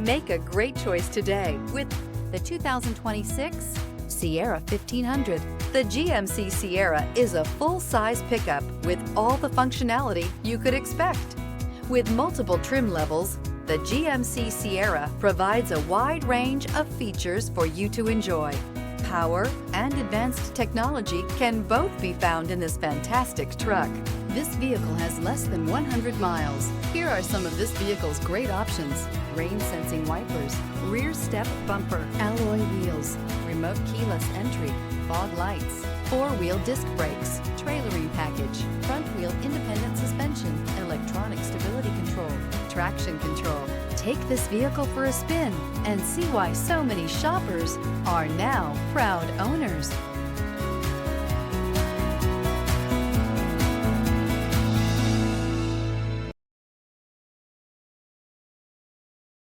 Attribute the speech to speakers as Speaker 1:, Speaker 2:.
Speaker 1: Make a great choice today with the 2026 Sierra 1500. The GMC Sierra is a full-size pickup with all the functionality you could expect. With multiple trim levels, the GMC Sierra provides a wide range of features for you to enjoy. Power and advanced technology can both be found in this fantastic truck. This vehicle has less than 100 miles. Here are some of this vehicle's great options: rain-sensing wipers, rear step bumper, alloy wheels, remote keyless entry, fog lights, four-wheel disc brakes, trailering package, front-wheel independent suspension, electronic stability control, traction control. Take this vehicle for a spin and see why so many shoppers are now proud owners.